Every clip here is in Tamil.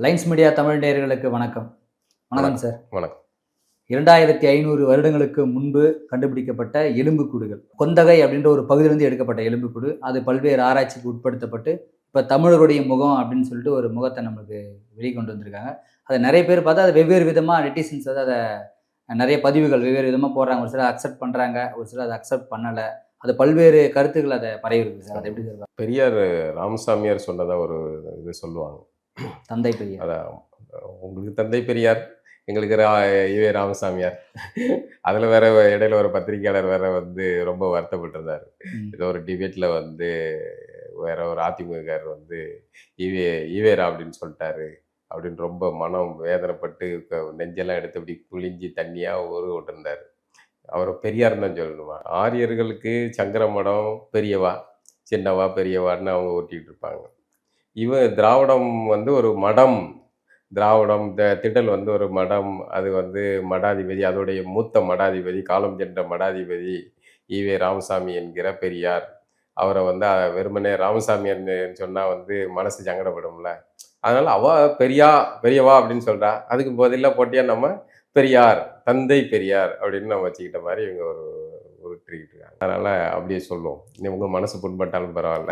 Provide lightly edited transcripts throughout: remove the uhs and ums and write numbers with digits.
லைன்ஸ் மீடியா தமிழ் நேயர்களுக்கு வணக்கம். வணக்கம் சார். வணக்கம். 2500 வருடங்களுக்கு முன்பு கண்டுபிடிக்கப்பட்ட எலும்புக்கூடுகள். கொந்தகை அப்படின்ற ஒரு பகுதியிலிருந்து எடுக்கப்பட்ட எலும்புக்கூடு. அது பல்வேறு ஆராய்ச்சிக்கு உட்படுத்தப்பட்டு, இப்ப தமிழருடைய முகம் அப்படின்னு சொல்லிட்டு ஒரு முகத்த நமக்கு வெளிக்கொண்டு வந்திருக்காங்க. அத நெறைய பேர் பார்த்தா, அத வெவ்வேறு விதமா நெட்டிசன்ஸ் வந்து அத நெறைய பதிவுகள் வெவ்வேறு விதமா போடுறாங்க. ஒரு சிலர் அக்செப்ட் பண்றாங்க. ஒரு சிலர் அத அக்செப்ட் பண்ணல. அது பல்வேறு கருத்துக்கள் அத பரவியிருக்கு சார். அது எப்படி சார்? பெரியார் ராமசாமியார் சொன்னதா ஒரு இது சொல்லுவாங்க. தந்தை பெரியார். அதான் உங்களுக்கு தந்தை பெரியார், எங்களுக்கு ஈவே ராமசாமியார். அதில் வேற இடையில ஒரு பத்திரிகையாளர் வேற வந்து ரொம்ப வருத்தப்பட்டிருந்தார். ஏதோ ஒரு டிபேட்ல வந்து வேற ஒரு அதிமுககாரர் வந்து ஈவேரா அப்படின்னு சொல்லிட்டாரு அப்படின்னு ரொம்ப மனம் வேதனைப்பட்டு நெஞ்செல்லாம் எடுத்து அப்படி குளிஞ்சி தண்ணியா ஊறு விட்டுருந்தார். அவரை பெரியார்னு தான் சொல்லணுமா? ஆரியர்களுக்கு சங்கர மடம் பெரியவா, சின்னவா, பெரியவான்னு அவங்க ஓட்டிகிட்டு இருப்பாங்க. இவன் திராவிடம் வந்து ஒரு மடம். திராவிடம் திடல் வந்து ஒரு மடம். அது வந்து மடாதிபதி, அதோடைய மூத்த மடாதிபதி, காலம் சென்ற மடாதிபதி ஈவே ராமசாமி என்கிற பெரியார். அவரை வந்து வெறுமனே ராமசாமின்னு சொன்னால் வந்து மனசு சங்கடப்படும்ல. அதனால அவ பெரியவா அப்படின்னு சொல்றா. அதுக்கு பதிலாக போட்டியா நம்ம பெரியார், தந்தை பெரியார் அப்படின்னு நம்ம வச்சுக்கிட்ட மாதிரி இவங்க ஒரு உருட்டிக்கிட்டு இருக்காங்க. அதனால அப்படியே சொல்லுவோம். உங்க மனசு புண்பட்டாலும் பரவாயில்ல.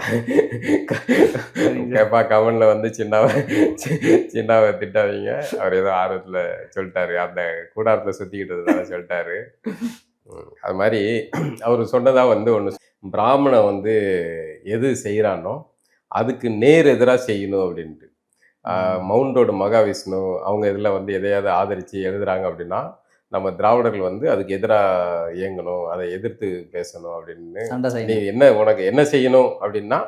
கேப்பா கமெண்ட்ல வந்து சின்னாவை திட்டாதீங்க. அவர் ஏதோ ஆர்வத்துல சொல்லிட்டாரு, அந்த கூடாரத்துல சுத்திக்கிட்டு இருந்ததால சொல்லிட்டாரு. அது மாதிரி அவர் சொன்னதா வந்து ஒன்று, பிராமணன் வந்து எது செய்கிறானோ அதுக்கு நேர் எதிராக செய்யணும் அப்படின்ட்டு. மவுண்ட் ரோடு மகாவிஷ்ணு அவங்க இதில் வந்து எதையாவது ஆதரித்து எழுதுறாங்க அப்படின்னா, நம்ம திராவிடர்கள் வந்து அதுக்கு எதிராக இயங்கணும், அதை எதிர்த்து பேசணும் அப்படின்னு. நீ உனக்கு என்ன செய்யணும் அப்படின்னா,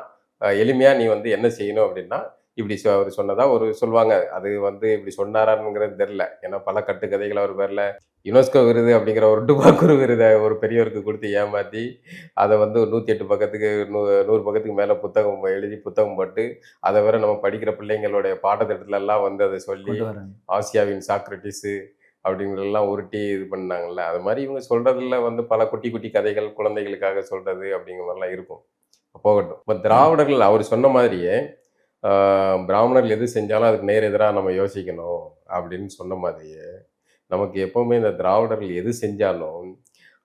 எளிமையாக நீ வந்து என்ன செய்யணும் அப்படின்னா, இப்படி அவர் சொன்னதா ஒரு சொல்லுவாங்க. அது வந்து இப்படி சொன்னாரான்னுங்கிறது தெரில. ஏன்னா பல கட்டுக்கதைகள் அவர் பேரில் யுனெஸ்கோ விருது அப்படிங்கிற ஒரு டுபாக்கூர் விருதை ஒரு பெரியவருக்கு கொடுத்து ஏமாற்றி, அதை வந்து ஒரு 108 பக்கத்துக்கு 100 பக்கத்துக்கு மேலே புத்தகம் எழுதி புத்தகம் போட்டு, அதை வேற நம்ம படிக்கிற பிள்ளைங்களுடைய பாடத்திட்டத்துலலாம் வந்து அதை சொல்லி ஆசியாவின் சாக்ரட்டிஸு அப்படிங்கிறதெல்லாம் உருட்டி இது பண்ணாங்கல்ல. அது மாதிரி இவங்க சொல்றதுல வந்து பல குட்டி குட்டி கதைகள் குழந்தைகளுக்காக சொல்றது அப்படிங்கிற மாதிரிலாம் இருக்கும். போகட்டும். இப்போ திராவிடர்கள் அவர் சொன்ன மாதிரியே பிராமணர்கள் எது செஞ்சாலும் அதுக்கு நேர் எதிராக நம்ம யோசிக்கணும் அப்படின்னு சொன்ன மாதிரியே, நமக்கு எப்பவுமே இந்த திராவிடர்கள் எது செஞ்சாலும்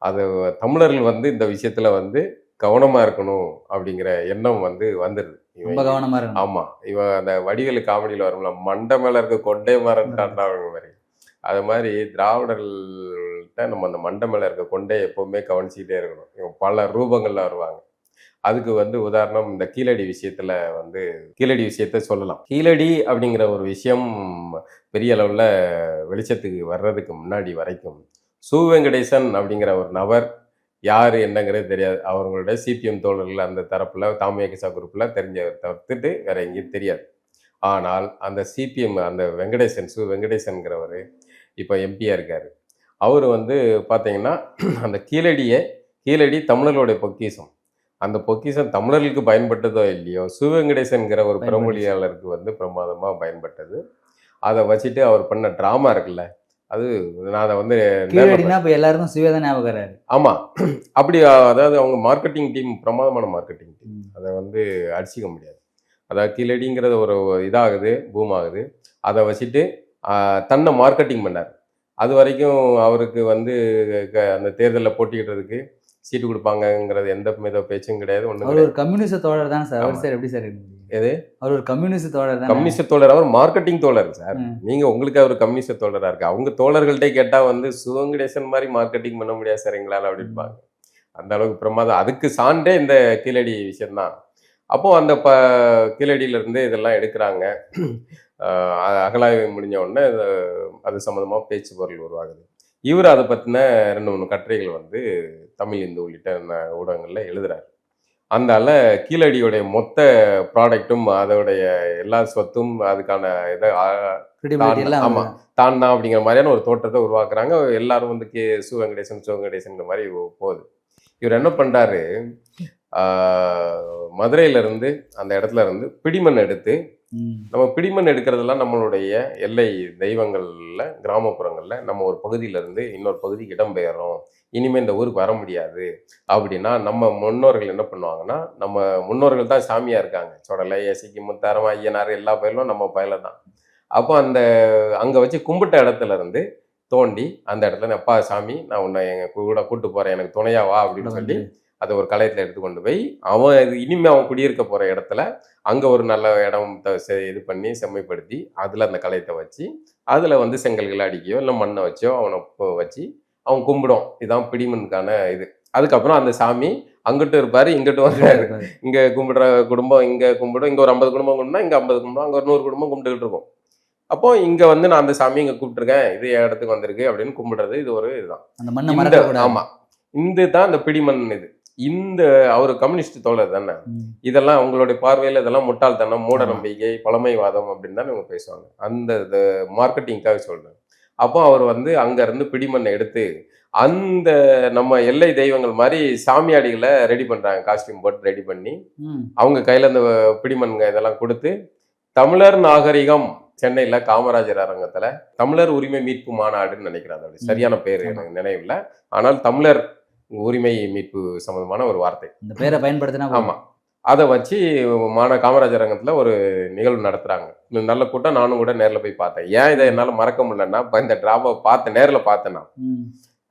அது தமிழர்கள் வந்து இந்த விஷயத்துல வந்து கவனமா இருக்கணும் அப்படிங்கிற எண்ணம் வந்து வந்துடுது. ரொம்ப கவனமா இருக்கணும். ஆமா, இவன் அந்த வடிவேலு காமெடியில் வரும்ல, மண்டை மேல இருக்க கொண்டே மரன்டாண்டா மாதிரி. அது மாதிரி திராவிடர்கள்ட்ட நம்ம அந்த மண்டை மேல இருக்க கொண்டே எப்பவுமே கவனிச்சுக்கிட்டே இருக்கணும். இவங்க பல ரூபங்கள்ல வருவாங்க. அதுக்கு வந்து உதாரணம் இந்த கீழடி விஷயத்துல வந்து கீழடி விஷயத்த சொல்லலாம். கீழடி அப்படிங்கிற ஒரு விஷயம் பெரிய அளவில் வெளிச்சத்துக்கு வர்றதுக்கு முன்னாடி வரைக்கும் சு. வெங்கடேசன் அப்படிங்கிற ஒரு நபர் யார் என்னங்கிறது தெரியாது. அவங்களுடைய சிபிஎம் தோழர்கள் அந்த தரப்பில் தாமியகிசா குரூப்பில் தவிர்த்துட்டு வேற எங்கேயும் தெரியாது. ஆனால் அந்த சிபிஎம் அந்த வெங்கடேசன் சு. வெங்கடேசன்கிறவர் இப்போ எம்பியாக இருக்கார். அவர் வந்து பார்த்தீங்கன்னா அந்த கீழடி தமிழர்களுடைய பொக்கிஷம். அந்த பொக்கிஷம் தமிழர்களுக்கு பயன்பட்டதோ இல்லையோ, சு. வெங்கடேசன்கிற ஒரு பிறமொழியாளருக்கு வந்து பிரமாதமாக பயன்பட்டது. அதை வச்சுட்டு அவர் பண்ண ட்ராமா இருக்குல்ல, அது நான் அதை வந்து எல்லாருக்கும் சுவேதான் ஞாபகம். ஆமாம், அப்படி அதாவது அவங்க மார்க்கெட்டிங் டீம் பிரமாதமான மார்க்கெட்டிங் டீம். அதை வந்து அடிச்சிக்க முடியாது. அதாவது கீழடிங்கிறது ஒரு இதாகுது, பூம் ஆகுது. அதை வச்சுட்டு தன்னை மார்க்கெட்டிங் பண்ணார். அது வரைக்கும் அவருக்கு வந்து அந்த தேர்தலில் போட்டிக்கிட்டதுக்கு சீட்டு கொடுப்பாங்கங்கிறது எந்த வித பேச்சும் கிடையாது. ஒன்று ஒரு கம்யூனிஸ்ட் தோழர் தான் சார். அவர் சார் எப்படி சார் எது? அவர் ஒரு கம்யூனிஸ்ட் தோழர் தான். கம்யூனிஸ்ட் தோழர், அவர் மார்க்கெட்டிங் தோழர் சார். நீங்க உங்களுக்கு அவர் கம்யூனிஸ்ட் தோழரா இருக்கு. அவங்க தோழர்கள்ட்டே கேட்டா வந்து சு. வெங்கடேசன் மாதிரி மார்க்கெட்டிங் பண்ண முடியாது சார் எங்களால் அப்படின்பாங்க. அந்த அளவுக்கு பிரமாதம். அதுக்கு சான்றே இந்த கீழடி விஷயம்தான். அப்போ அந்த கீழடியிலிருந்து இதெல்லாம் எடுக்கிறாங்க. அகலாய்வு முடிஞ்ச உடனே அது சம்மந்தமாக பேச்சு பொருள் உருவாகுது. இவர் அதை பற்றின 2-3 கட்டுரைகள் வந்து தமிழ் இந்து உள்ளிட்ட ஊடகங்களில் எழுதுறாரு. அதனால கீழடியோடைய மொத்த ப்ராடக்டும் அதோடைய எல்லா சொத்தும் அதுக்கான இதை ஆமாம் தான் தான் அப்படிங்கிற மாதிரியான ஒரு தோற்றத்தை உருவாக்குறாங்க. எல்லாரும் வந்து சு. வெங்கடேசன் மாதிரி போகுது. இவர் என்ன பண்ணுறாரு, மதுரையிலேருந்து அந்த இடத்துல இருந்து பிடிமண் எடுத்து, நம்ம பிடிமண் எடுக்கிறதெல்லாம் நம்மளுடைய எல்லை தெய்வங்கள்ல கிராமப்புறங்கள்ல நம்ம ஒரு பகுதியிலேருந்து இன்னொரு பகுதிக்கு இடம்பெயர்றோம், இனிமேல் இந்த ஊருக்கு வர முடியாது அப்படின்னா நம்ம முன்னோர்கள் என்ன பண்ணுவாங்கன்னா, நம்ம முன்னோர்கள் தான் சாமியாக இருக்காங்க. சொடலை, எசிக்கு, முத்தாரம், ஐயனார் எல்லா பயிலும் நம்ம பயில தான். அப்போ அங்க வச்சு கும்பிட்ட இடத்துல இருந்து தோண்டி அந்த இடத்துல அப்பா சாமி நான் உன்னை எங்க கூட கூட்டு போறேன், எனக்கு துணையா வா அப்படின்னு சொல்லி அதை ஒரு கலையத்துல எடுத்து கொண்டு போய் இனிமே அவன் குடியிருக்க போற இடத்துல அங்க ஒரு நல்ல இடம் இது பண்ணி செம்மைப்படுத்தி அதுல அந்த கலையத்தை வச்சு அதுல வந்து செங்கல்களை அடிக்கையோ இல்லை மண்ணை வச்சோ அவனை வச்சு அவன் கும்பிடும். இதுதான் பிடிமனுக்கான இது. அதுக்கப்புறம் அந்த சாமி அங்கிட்டு இருப்பாரு, இங்கிட்டு வருவாரு. இங்க கும்பிடுற குடும்பம் இங்க கும்பிடும், இங்க ஒரு 50 குடும்பம் கும்பிடுனா இங்க 50 குடும்பம், அங்க ஒரு 100 குடும்பம் கும்பிட்டுக்கிட்டு இருக்கும். அப்போ இங்க வந்து நான் அந்த சாமி இங்க கூப்பிட்டுருக்கேன், இது என் இடத்துக்கு வந்திருக்கு அப்படின்னு கும்பிடுறது. இது ஒரு இதுதான். ஆமா, இதுதான் இந்த பிடிமண். இது அவரு கம்யூனிஸ்ட் தோழர் தானே. இதெல்லாம் உங்களுடைய பார்வையில இதெல்லாம் முட்டாள்தனம், மூட நம்பிக்கை, பழமைவாதம் அப்படின்னு தான் இவங்க பேசுவாங்க. அந்த மார்க்கெட்டிங்காக சொல்றேன். அப்போ அவர் வந்து அங்க இருந்து பிடிமண்ணை எடுத்து அந்த நம்ம எல்லை தெய்வங்கள் மாதிரி சாமியாடிகளை ரெடி பண்றாங்க, காஸ்டியூம் போட்டு ரெடி பண்ணி அவங்க கையில அந்த பிடிமண்ங்க இதெல்லாம் கொடுத்து தமிழர் நாகரிகம் சென்னையில காமராஜர் அரங்கத்துல தமிழர் உரிமை மீட்பு மாநாடுன்னு நினைக்கிறேன். அதோட சரியான பேர் எனக்கு நினைவில்லை. ஆனால் தமிழர் உரிமை மீட்பு சம்பந்தமான ஒரு வார்த்தை, இந்த பேரை பயன்படுத்தினா. ஆமா, அதை வச்சு காமராஜர் அரங்கத்துல ஒரு நிகழ்வு நடத்துறாங்க. நல்ல கூட்டம். நானும் கூட நேரில் போய் பார்த்தேன். ஏன் இதை என்னால மறக்க முடியலன்னா இந்த டிராமா பார்த்தேன், நேரில் பார்த்தேன்னா.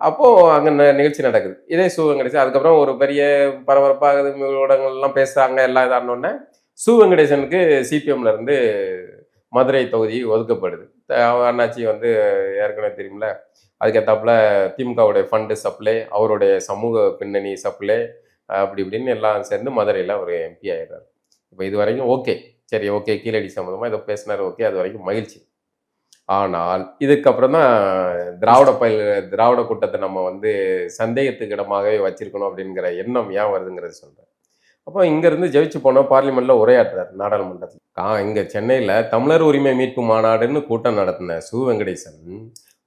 அப்போ அங்க நிகழ்ச்சி நடக்குது. இதே வெங்கடேசன் அதுக்கப்புறம் ஒரு பெரிய பரபரப்பாக ஊடகங்கள்லாம் பேசுறாங்க. எல்லாம் இதானோடனே வெங்கடேசனுக்கு சிபிஎம்ல இருந்து மதுரை தொகுதி ஒதுக்கப்படுது. அண்ணாச்சி வந்து ஏற்கனவே தெரியும்ல, அதுக்கேற்றாப்புல திமுகவுடைய ஃபண்டு சப்ளை, அவருடைய சமூக பின்னணி சப்ளை, அப்படி இப்படின்னு எல்லாம் சேர்ந்து மதுரையில் ஒரு எம்பி ஆயிடுறாரு. இப்போ இது வரைக்கும் ஓகே, சரி ஓகே, கீழடி சம்மந்தமாக இதை பேசினார், ஓகே, அது வரைக்கும் மகிழ்ச்சி. ஆனால் இதுக்கப்புறம் தான் திராவிட கூட்டத்தை நம்ம வந்து சந்தேகத்துக்கு இடமாகவே வச்சிருக்கணும் அப்படிங்கிற எண்ணம் ஏன் வருதுங்கிறது சொல்கிறேன். அப்போ இங்கேருந்து ஜெயிச்சு போனோம், பார்லிமெண்ட்டில் உரையாற்றுறாரு நாடாளுமன்றத்தில். இங்கே சென்னையில் தமிழர் உரிமை மீட்பு மாநாடுன்னு கூட்டம் நடத்தின வெங்கடேசன்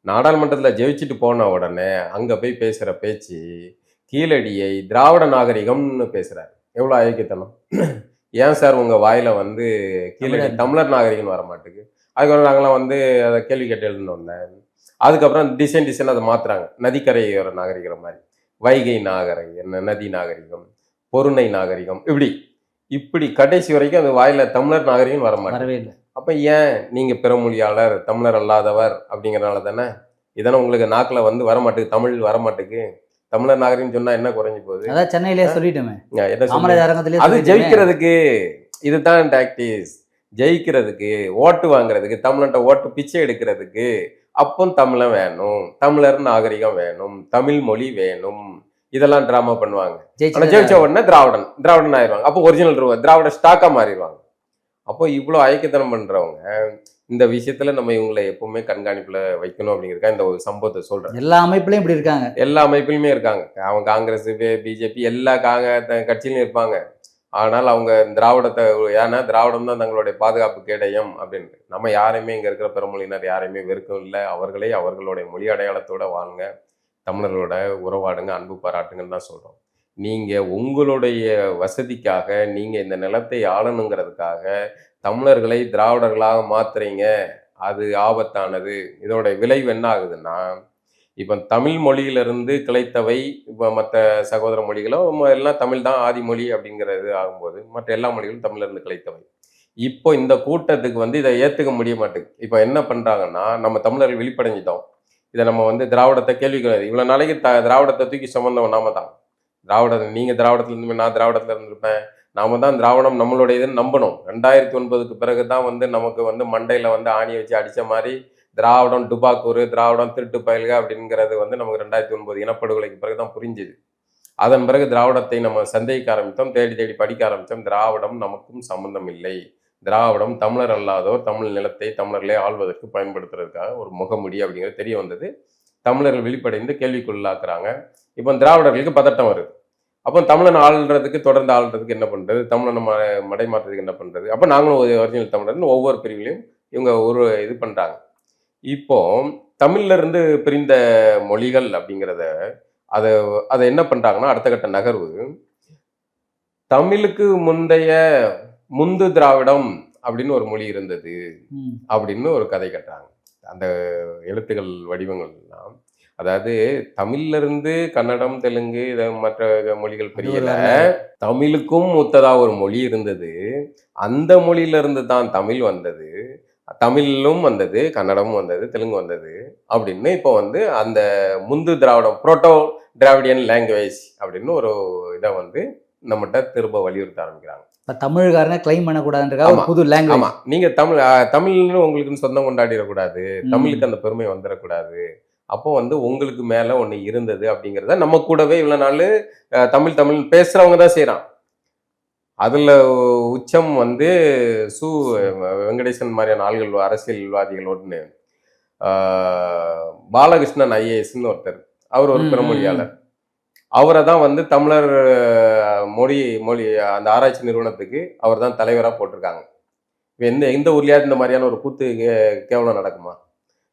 நாடாளுமன்றத்தில் ஜெயிச்சுட்டு போன உடனே அங்கே போய் பேசுகிற பேச்சு கீழடியை திராவிட நாகரிகம்னு பேசுகிறார். எவ்வளோ ஐக்கியத்தனம்! ஏன் சார் உங்கள் வாயில் வந்து கீழடி தமிழர் நாகரிகம்னு வர மாட்டேங்குது? அதுக்கப்புறம் நாங்களாம் வந்து அதை கேள்வி கேட்டு எழுதினோடனே அதுக்கப்புறம் டிசைன் அதை மாற்றுறாங்க. நதிக்கரையோர நாகரிகம் மாதிரி, வைகை நாகரிகம், நதி நாகரிகம், பொருணை நாகரிகம், இப்படி கடைசி வரைக்கும் அந்த வாயில தமிழர் நாகரிகம் வர மாட்டேங்குது. அப்ப ஏன் நீங்க பிறமொழியாளர், தமிழர் அல்லாதவர் அப்படிங்கறனால தானே இதெல்லாம் உங்களுக்கு நாக்குல வந்து வர மாட்டேங்குது, தமிழ் வர மாட்டேங்குது. தமிழர் நாகரிகம் சொன்னா என்ன குறைஞ்சி போகுது? அதான் சென்னையிலே சொல்லிட்டோமே. அது ஜெயிக்கிறதுக்கு இதுதான் டாக்டிஸ். ஜெயிக்கிறதுக்கு, ஓட்டு வாங்குறதுக்கு, தமிழ்நாட்டை ஓட்டு பிச்சை எடுக்கிறதுக்கு அப்போ தமிழன் வேணும், தமிழர் நாகரிகம் வேணும், தமிழ் மொழி வேணும், இதெல்லாம் டிராமா பண்ணுவாங்க. ஜெயிச்ச உடனே திராவிடன் ஆயிடுவாங்க. அப்போ ஒரிஜினல் திராவிட ஸ்டாக்கா மாறிடுவாங்க. அப்போ இவ்வளோ ஐக்கியத்தனம் பண்றவங்க இந்த விஷயத்துல நம்ம இவங்களை எப்பவுமே கண்காணிப்புல வைக்கணும் அப்படிங்கிறதுக்காக இந்த ஒரு சம்பவத்தை சொல்றேன். எல்லா அமைப்புலயும் இப்படி இருக்காங்க, எல்லா அமைப்புலயுமே இருக்காங்க. அவங்க காங்கிரஸ், பிஜேபி எல்லா கட்சியிலும் இருப்பாங்க. ஆனால் அவங்க திராவிடத்தை, ஏன்னா திராவிடம் தான் தங்களுடைய பாதுகாப்பு கேடயம் அப்படின்னு. நம்ம யாரையுமே இங்க இருக்கிற பிறமொழியினர் யாரையுமே வெறுக்கவும் இல்லை. அவர்களே அவர்களுடைய மொழி அடையாளத்தோட வாழுங்க, தமிழர்களோட உறவாடுங்க, அன்பு பாராட்டுங்கன்னு தான் சொல்றோம். நீங்க உங்களுடைய வசதிக்காக, நீங்க இந்த நிலத்தை ஆளணுங்கிறதுக்காக தமிழர்களை திராவிடர்களாக மாத்துறீங்க, அது ஆபத்தானது. இதோட விளைவு என்ன ஆகுதுன்னா, இப்போ தமிழ் மொழியிலிருந்து கிளைத்தவை இப்போ மற்ற சகோதர மொழிகளும் எல்லாம் தமிழ் தான் ஆதி மொழி அப்படிங்கிறது ஆகும்போது மற்ற எல்லா மொழிகளும் தமிழிலிருந்து கிளைத்தவை. இப்போ இந்த கூட்டத்துக்கு வந்து இதை ஏற்றுக்க முடிய மாட்டேங்குது. இப்போ என்ன பண்றாங்கன்னா, நம்ம தமிழர்கள் விழிப்படைஞ்சிட்டோம், இதை நம்ம வந்து திராவிடத்தை கேள்வி கிடையாது. இவ்வளோ நாளைக்கு திராவிடத்தை தூக்கி சுமந்தவன் நாம தான். நீங்கள் திராவிடத்துல இருந்து நான் திராவிடத்துல இருந்திருப்பேன், நாம தான் திராவிடம் நம்மளுடைய இதுன்னு நம்பணும். 2009க்கு பிறகு தான் வந்து நமக்கு வந்து மண்டையில வந்து ஆணி வச்சு அடிச்ச மாதிரி திராவிடம் டுபாக்கூர், திராவிடம் திருட்டு பயல்க அப்படிங்கிறது வந்து நமக்கு 2009 இனப்படுகொலைக்கு பிறகுதான் புரிஞ்சுது. அதன் பிறகு திராவிடத்தை நம்ம சந்தேகிக்க ஆரம்பித்தோம், தேடி தேடி படிக்க ஆரம்பித்தோம். திராவிடம் நமக்கும் சம்பந்தம் இல்லை. திராவிடம் தமிழர் அல்லாதோர் தமிழ் நிலத்தை தமிழர்களே ஆள்வதற்கு பயன்படுத்துறதுக்காக ஒரு முகமுடி அப்படிங்கிறது தெரிய வந்தது. தமிழர்கள் விழிப்படைந்து கேள்விக்குள்ளாக்குறாங்க. இப்போ திராவிடர்களுக்கு பதட்டம் வருது. அப்போ தமிழன் ஆள்றதுக்கு, தொடர்ந்து ஆள்றதுக்கு என்ன பண்றது, தமிழனை மடைமாற்றதுக்கு என்ன பண்றது, அப்போ நாங்களும் ஒரிஜினல் தமிழர்னு ஒவ்வொரு பிரிவிலையும் இவங்க ஒரு இது பண்றாங்க. இப்போ தமிழ்ல இருந்து பிரிந்த மொழிகள் அப்படிங்கிறத அதை என்ன பண்றாங்கன்னா, அடுத்த கட்ட நகர்வு தமிழுக்கு முந்து திராவிடம் அப்படின்னு ஒரு மொழி இருந்தது அப்படின்னு ஒரு கதை கட்டுறாங்க. அந்த எழுத்துக்கள் வடிவங்கள் எல்லாம், அதாவது தமிழ்ல இருந்து கன்னடம், தெலுங்கு, மற்ற மொழிகள் பெரியல, தமிழுக்கும் முத்ததா ஒரு மொழி இருந்தது, அந்த மொழியில இருந்து தான் தமிழ் வந்தது, தமிழும் வந்தது, கன்னடமும் வந்தது, தெலுங்கு வந்தது அப்படின்னு இப்போ வந்து அந்த முந்து திராவிடம் புரோட்டோ டிராவிடியன் லாங்குவேஜ் அப்படின்னு ஒரு இதை வந்து நம்மகிட்ட திரும்ப வலியுறுத்த ஆரம்பிக்கிறாங்க. இப்போ தமிழ்காரங்க கிளைம் பண்ணக்கூடாதுன்றக்காக ஒரு புது லாங்குவேஜ். ஆமா, நீங்க தமிழ்னு உங்களுக்கு சொந்தம் கொண்டாடிடக்கூடாது, தமிழுக்கு அந்த பெருமை வந்துடக்கூடாது. அப்போ வந்து உங்களுக்கு மேல ஒண்ணு இருந்தது அப்படிங்கிறத நம்ம கூடவே இவ்வளவு நாள் தமிழ் பேசுறவங்க தான் செய்யறான். அதுல உச்சம் வந்து சு வெங்கடேசன் மாதிரியான ஆள்கள், அரசியல்வாதிகள் ஒன்று, பாலகிருஷ்ணன் ஐஏஎஸ்ன்னு ஒருத்தர், அவர் ஒரு பிறமொழியாளர். அவரை தான் வந்து தமிழர் மொழி அந்த ஆராய்ச்சி நிறுவனத்துக்கு அவர் தான் தலைவராக போட்டிருக்காங்க. எந்த ஊர்லயாவது இந்த மாதிரியான ஒரு கூத்து கேவலம் நடக்குமா?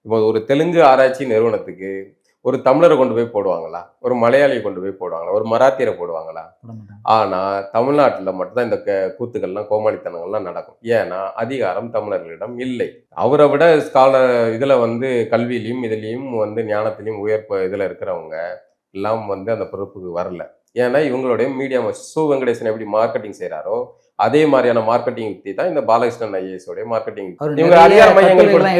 இப்போ ஒரு தெலுங்கு ஆராய்ச்சி நிறுவனத்துக்கு ஒரு தமிழரை கொண்டு போய் போடுவாங்களா? ஒரு மலையாளியை கொண்டு போய் போடுவாங்களா? ஒரு மராத்தியரை போடுவாங்களா? ஆனா தமிழ்நாட்டில் மட்டும்தான் இந்த கூத்துக்கள்லாம், கோமாளித்தனங்கள்லாம் நடக்கும். ஏன்னா அதிகாரம் தமிழர்களிடம் இல்லை. அவரை விட ஸ்காலர் இதுல வந்து கல்வியிலையும் இதுலயும் வந்து ஞானத்திலையும் இதுல இருக்கிறவங்க எல்லாம் வந்து அந்த பொறுப்புக்கு வரல. ஏன்னா இவங்களுடைய மீடியா சு வெங்கடேசன் எப்படி மார்க்கெட்டிங் செய்யறாரோ அதே மாதிரியான மார்க்கெட்டிங் யுக்தி தான் இந்த பாலகிருஷ்ணன் ஐஏஎஸ் உடைய மார்க்கெட்டிங். இவங்க அதிகார மையங்கள் கூட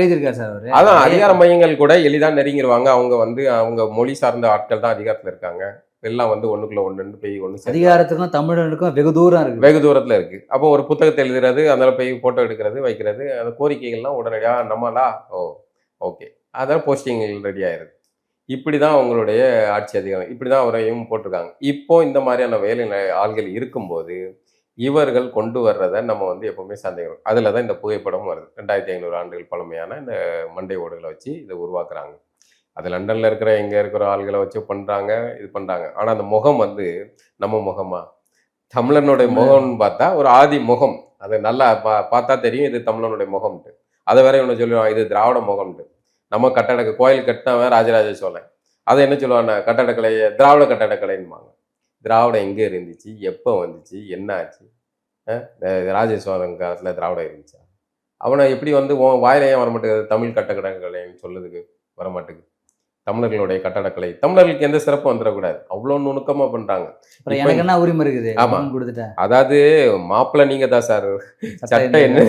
அதான் அதிகார மையங்கள் கூட எளிதா நெருங்கிடுவாங்க. அவங்க வந்து அவங்க மொழி சார்ந்த ஆட்கள் தான் அதிகாரத்துல இருக்காங்க. எல்லாம் வந்து ஒண்ணுக்குள்ள ஒண்ணு போய் ஒண்ணு அதிகாரத்துக்கும் தமிழனுக்கும் வெகு தூரம் இருக்கு, வெகு தூரத்துல இருக்கு. அப்போ ஒரு புத்தகத்தை எழுதுறது, அதனால போய் போட்டோ எடுக்கிறது, வைக்கிறது, அந்த கோரிக்கைகள்லாம் உடனடியா நம்மளா ஓகே அதான் போஸ்டிங் ரெடி ஆயிருது. இப்படிதான் அவங்களுடைய ஆட்சி அதிகாரம், இப்படிதான் அவரையும் போட்டிருக்காங்க. இப்போ இந்த மாதிரியான வேலை ஆள்கள் இருக்கும்போது இவர்கள் கொண்டு வர்றதை நம்ம வந்து எப்பவுமே சந்தேகம். அதுல தான் இந்த புகைப்படம் வருது. 2500 ஆண்டுகள் பழமையான இந்த மண்டை ஓடுகளை வச்சு இதை உருவாக்குறாங்க. அது லண்டன்ல இருக்கிற எங்க இருக்கிற ஆள்களை வச்சு பண்றாங்க, இது பண்றாங்க. ஆனா அந்த முகம் வந்து நம்ம முகமா? தமிழனுடைய முகம்னு பார்த்தா ஒரு ஆதி முகம். அது நல்லா பார்த்தா தெரியும் இது தமிழனுடைய முகம்ட்டு. அதை வேற ஒன்று சொல்லுவாங்க, இது திராவிட முகம்ட்டு. நம்ம கோயில் கட்டினவன் ராஜராஜ சோழன். அதை என்ன சொல்லுவாங்க, கட்டடக்கலை, திராவிட கட்டடக்கலைன்னுவாங்க. திராவிடம் எங்கே இருந்துச்சு, எப்போ வந்துச்சு, என்ன ஆச்சு? ராஜ சோழன் காலத்தில் திராவிடம் இருந்துச்சா? அவனை எப்படி வந்து வாயிலையே வரமாட்டேங்குது தமிழ் கட்டடக்கலைன்னு சொல்லுறதுக்கு வரமாட்டேங்குது. தமிழர்களுடைய கட்டடக்கலை, தமிழர்களுக்கு எந்த சிறப்பும் வந்துடக்கூடாது, அவ்வளோ நுணுக்கமா பண்றாங்க. எனக்கு என்ன உரிமை இருக்குது? ஆமா, அதாவது மாப்பிள்ளை நீங்க தான் சார், சட்டம் என்ன?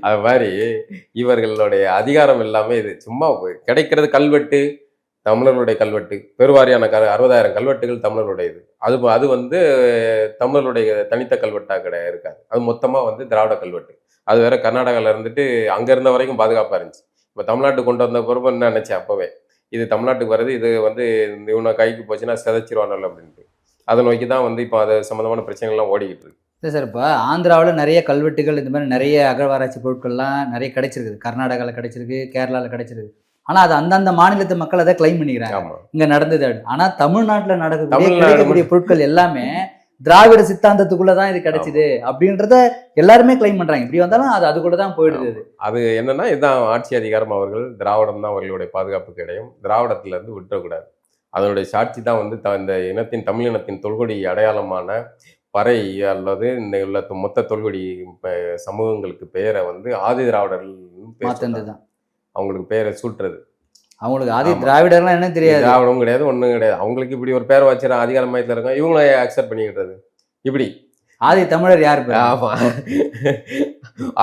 அது மாதிரி இவர்களுடைய அதிகாரம் எல்லாமே இது சும்மா கிடைக்கிறது. கல்வெட்டு தமிழர்களுடைய கல்வெட்டு, பெருவாரியான 60,000 கல்வெட்டுகள் தமிழர்களுடையது. அது வந்து தமிழர்களுடைய தனித்த கல்வெட்டாக இருக்காது. அது மொத்தமா வந்து திராவிட கல்வெட்டு. அது வேற கர்நாடகாவில் இருந்துட்டு அங்க இருந்த வரைக்கும் பாதுகாப்பா இருந்துச்சு. இப்போ தமிழ்நாட்டுக்கு கொண்டு வந்த பிறகு என்ன நினைச்சேன் அப்பவே, இது தமிழ்நாட்டுக்கு வருது, இது வந்து இவனை கைக்கு போச்சுன்னா சிதைச்சிருவானல் அப்படின்ட்டு. அதை நோக்கி தான் வந்து இப்போ அது சம்மந்தமான பிரச்சனைகள்லாம் ஓடிக்கிட்டு இருக்கு. இல்லை சார், இப்போ ஆந்திராவில் நிறைய கல்வெட்டுகள் இந்த மாதிரி நிறைய அகழ்வாராய்ச்சி பொருட்கள்லாம் நிறைய கிடைச்சிருக்குது. கர்நாடகாவில் கிடைச்சிருக்கு, கேரளாவில் கிடைச்சிருக்கு. ஆனால் அது அந்தந்த மாநிலத்து மக்கள் அதை கிளைம் பண்ணிக்கிறாங்க, இங்கே நடந்தது. ஆனால் தமிழ்நாட்டில் நடக்கக்கூடிய பொருட்கள் எல்லாமே திராவிட சித்தாந்தத்துக்குள்ளதான் இது கிடைச்சிது அப்படின்றத எல்லாருமே கிளைம் பண்றாங்க. இப்படி வந்தாலும் அது அதுக்குள்ளதான் போயிடுது. அது என்னன்னா, இதுதான் ஆட்சி அதிகாரம். அவர்கள் திராவிடம் தான் அவர்களுடைய பாதுகாப்பு கிடையும். திராவிடத்துல இருந்து விட்டுறக்கூடாது. அதனுடைய சாட்சி தான் வந்து இந்த இனத்தின், தமிழ் இனத்தின் தொல்குடி அடையாளமான பறை அல்லது இந்த உள்ள மொத்த தொல்குடி சமூகங்களுக்கு பெயரை வந்து ஆதி திராவிடர்கள் அவங்களுக்கு பெயரை சூட்டுறது. அவங்களுக்கு ஆதி திராவிடர்லாம் என்ன தெரியாது, திராவிடம் கிடையாது, ஒன்றும் கிடையாது. அவங்களுக்கு இப்படி ஒரு பேரை வச்சுற அதிகார மையத்தில் இருக்காங்க, இவங்கள அக்செப்ட் பண்ணிக்கிட்டது. இப்படி ஆதி தமிழர் யாரு? ஆமா,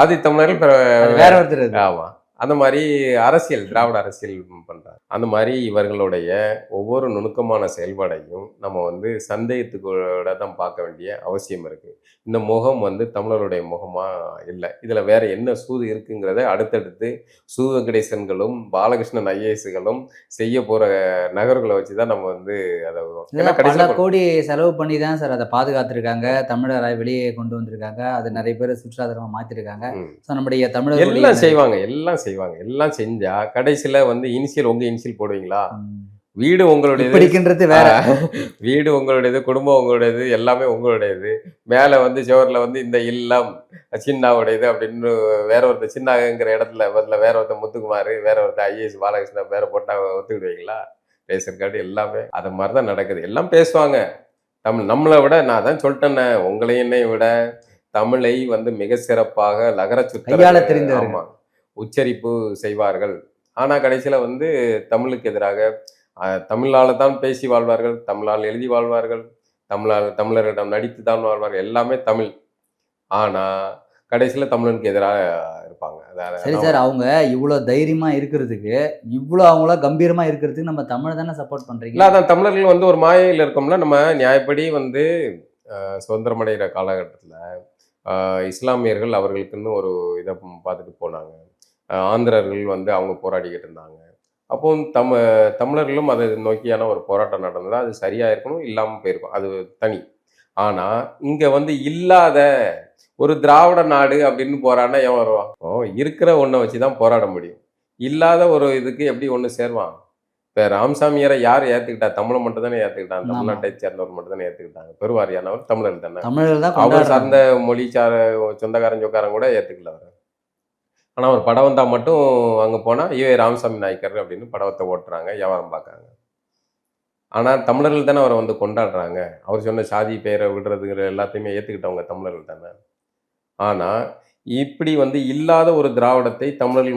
ஆதி தமிழர்கள் வேற ஒருத்தர். ஆமா, அந்த மாதிரி அரசியல், திராவிட அரசியல் பண்றாங்க. அந்த மாதிரி இவர்களுடைய ஒவ்வொரு நுணுக்கமான செயல்பாடையும் நம்ம வந்து சந்தேகத்துக்கூட தான் பார்க்க வேண்டிய அவசியம் இருக்கு. இந்த முகம் வந்து தமிழருடைய முகமா இல்லை, இதுல வேற என்ன சூது இருக்குங்கிறத அடுத்தடுத்து சு வெங்கடேசன்களும் பாலகிருஷ்ணன் ஐஏஎஸ்களும் செய்ய போற நகர்களை வச்சுதான் நம்ம வந்து அதை பல கோடி செலவு பண்ணி தான் சார் அதை பாதுகாத்துருக்காங்க. தமிழரை வெளியே கொண்டு வந்திருக்காங்க, அது நிறைய பேர் சுற்றுலாதலமா மாத்திருக்காங்க. நம்முடைய தமிழர் எல்லாம் செய்வாங்க, எல்லாம் செஞ்சா கடைசியில வந்து இனிஷியல் உங்க இனிஷியல் போடுவீங்களா? வீடு உங்களுடையது, வேற வீடு உங்களுடையது, குடும்பம் உங்களுடையது, எல்லாமே உங்களுடையது. மேல வந்து சுவர்ல வந்து இந்த இல்லம் சின்னாவுடையது அப்படின்னு வேற ஒருத்தர் சின்னாங்கிற இடத்துல பதில் வேற ஒருத்தர் முத்துக்குமார், வேற ஒருத்தர் ஐஏஎஸ் பாலகிருஷ்ணன் பேரை போட்டா ஒத்துக்கிடுவீங்களா? ரேஷன் கார்டு எல்லாமே அது மாதிரிதான் நடக்குது. எல்லாம் பேசுவாங்க நம்மளை விட. நான் தான் சொல்லிட்டேன்னே, உங்களையும் என்னை விட தமிழை வந்து மிக சிறப்பாக லகர சுத்தமா உச்சரிப்பு செய்வார்கள். ஆனா கடைசியில வந்து தமிழுக்கு எதிராக தமிழால தான் பேசி வாழ்வார்கள், தமிழால் எழுதி வாழ்வார்கள், தமிழரிடம் நடித்து தான் வாழ்வார்கள், எல்லாமே தமிழ். ஆனா கடைசியில தமிழனுக்கு எதிராக இருப்பாங்க. சரி சார், அவங்க இவ்வளோ தைரியமா இருக்கிறதுக்கு, இவ்வளோ அவங்கள கம்பீரமா இருக்கிறதுக்கு நம்ம தமிழ் தானே சப்போர்ட் பண்றீங்க. இல்லை, அதான் தமிழர்கள் வந்து ஒரு மாயையில் இருக்கோம்ல. நம்ம நியாயப்படி வந்து சுதந்திரம் அடைகிற காலகட்டத்தில் இஸ்லாமியர்கள் அவர்களுக்குன்னு ஒரு இதை பார்த்துட்டு போனாங்க. ஆந்திரர்கள் வந்து அவங்க போராடிக்கிட்டு இருந்தாங்க. அப்போ தமிழர்களும் அதை நோக்கியான ஒரு போராட்டம் நடந்தது. அது சரியா இருக்கணும், இல்லாமல் போயிருக்கும், அது தனி. ஆனா இங்க வந்து இல்லாத ஒரு திராவிட நாடு அப்படின்னு போராடினா எவன் வருவான்? இப்போ இருக்கிற ஒன்றை வச்சு தான் போராட முடியும். இல்லாத ஒரு இதுக்கு எப்படி ஒன்று சேருவான்? இப்போ ராமசாமியாரை யார் ஏற்றுக்கிட்டா? தமிழை மட்டும் தானே ஏற்றுக்கிட்டாங்க. ஆமா. தமிழ்நாட்டை சேர்ந்தவர் மட்டும் தானே ஏற்றுக்கிட்டாங்க. பெருவாரியானவர் தமிழர்கள் தானே. தமிழர்கள் தான் அவர் கொண்டாடுறாங்க. சார்ந்த மொழி சொந்தக்காரன் சொக்காரன் கூட ஏற்றுக்கல அவர். ஆனால் அவர் படம் வந்தால் மட்டும் அங்கே போனால் ராமசாமி நாயக்கர் அப்படின்னு படத்தை ஓட்டுறாங்க, வியாபாரம் பார்க்குறாங்க. ஆனால் தமிழர்கள் தானே அவரை வந்து கொண்டாடுறாங்க. அவர் சொன்ன சாதி பெயரை விடுறதுங்கிற எல்லாத்தையுமே ஏற்றுக்கிட்டவங்க தமிழர்கள் தானே. ஆனால் இப்படி வந்து இல்லாத ஒரு திராவிடத்தை தமிழர்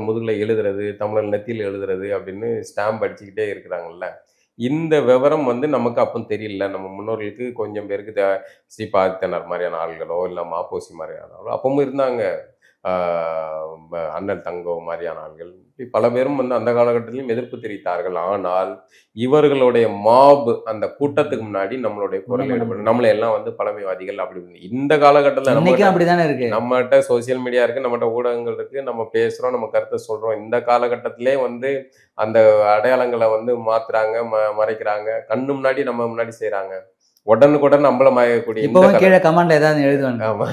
முதுகில் எழுதுறது, தமிழர் நெத்தியில் எழுதுறது அப்படின்னு ஸ்டாம்ப் அடிச்சுக்கிட்டே இருக்கிறாங்கல்ல. இந்த விவரம் வந்து நமக்கு அப்போ தெரியல. நம்ம முன்னோர்களுக்கு கொஞ்சம் பேருக்கு சீபா ஆதித்தனார் மாதிரியான ஆள்களோ, இல்லை மாப்போசி மாதிரியான ஆளோ அப்பவும் இருந்தாங்க. அண்ணல் தங்கோ மாதிரியான ஆள்கள் இப்படி பல பேரும் வந்து அந்த காலகட்டத்திலும் எதிர்ப்பு தெரிவித்தார்கள். ஆனால் இவர்களுடைய அந்த கூட்டத்துக்கு முன்னாடி நம்மளுடைய குரல் ஈடுபடும். நம்மளை எல்லாம் வந்து பழமைவாதிகள் அப்படி இந்த காலகட்டத்தில் அப்படிதானே இருக்கு. நம்மகிட்ட சோசியல் மீடியா இருக்கு, நம்மகிட்ட ஊடகங்கள் இருக்கு, நம்ம பேசுறோம், நம்ம கருத்தை சொல்றோம். இந்த காலகட்டத்திலே வந்து அந்த அடையாளங்களை வந்து மாத்துறாங்க, மறைக்கிறாங்க, கண்ணு முன்னாடி நம்ம முன்னாடி செய்யறாங்க. உடனுக்குடன் அம்பலமாகக்கூடிய கீழே கமெண்ட்ல ஏதாவது எழுதுவாங்க. ஆமா,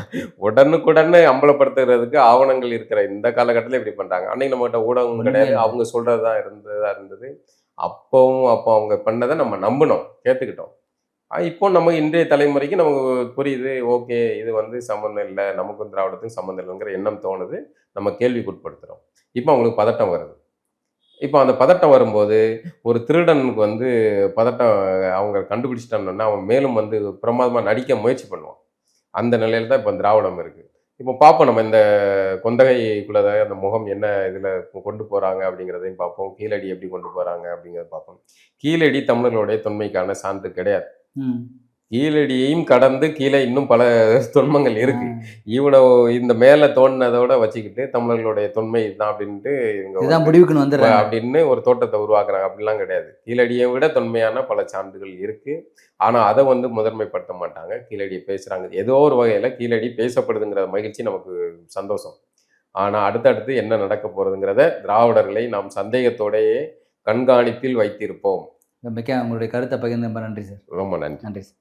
உடனுக்குடன் அம்பலப்படுத்துறதுக்கு ஆவணங்கள் இருக்கிற இந்த காலகட்டத்தில் இப்படி பண்றாங்க. அன்னைக்கு நம்மகிட்ட ஊடகம் கிடையாது, அவங்க சொல்றதுதான் இருந்தது. அப்போ அவங்க பண்ணதை நம்ம நம்பினோம், கேட்டுக்கிட்டோம். இப்போ நம்ம இன்றைய தலைமுறைக்கு நமக்கு புரியுது. ஓகே, இது வந்து சம்மந்தம் இல்லை, நமக்கும் திராவிடத்துக்கும் சம்மந்தம் இல்லைங்கிற எண்ணம் தோணுது. நம்ம கேள்விக்கு உட்படுத்துறோம். இப்போ அவங்களுக்கு பதட்டம் வருது. இப்போ அந்த பதட்டம் வரும்போது ஒரு திருடனுக்கு வந்து பதட்டம் அவங்க கண்டுபிடிச்சிட்டான்னா அவன் மேலும் வந்து பிரமாதமாக நடிக்க முயற்சி பண்ணுவான். அந்த நிலையில தான் இப்போ திராவிடம் இருக்குது. இப்போ பார்ப்போம், நம்ம இந்த கொந்தகைக்குள்ள அந்த முகம் என்ன இதில் கொண்டு போகிறாங்க அப்படிங்கிறதையும் பார்ப்போம். கீழடி எப்படி கொண்டு போகிறாங்க அப்படிங்கிறத பார்ப்போம். கீழடி தமிழர்களுடைய தொன்மைக்கான சான்று கிடையாது. கீழடியையும் கடந்து கீழே இன்னும் பல தொன்மங்கள் இருக்கு. இந்த மேல தோணுனதோட வச்சுக்கிட்டு தமிழர்களுடைய தொன்மை இதுதான் அப்படின்ட்டு அப்படின்னு ஒரு தோட்டத்தை உருவாக்குறாங்க. அப்படிலாம் கிடையாது. கீழடியை விட தொன்மையான பல சான்றுகள் இருக்கு. ஆனா அதை வந்து முதன்மைப்படுத்த மாட்டாங்க. கீழடியை பேசுறாங்க, ஏதோ ஒரு வகையில கீழடி பேசப்படுதுங்கிற மகிழ்ச்சி நமக்கு சந்தோஷம். ஆனா அடுத்தடுத்து என்ன நடக்க போறதுங்கிறத திராவிடர்களை நாம் சந்தேகத்தோடையே கண்காணிப்பில் வைத்திருப்போம். உங்களுடைய கருத்தை பகிர்ந்து ரொம்ப நன்றி சார். ரொம்ப நன்றி. நன்றி சார்.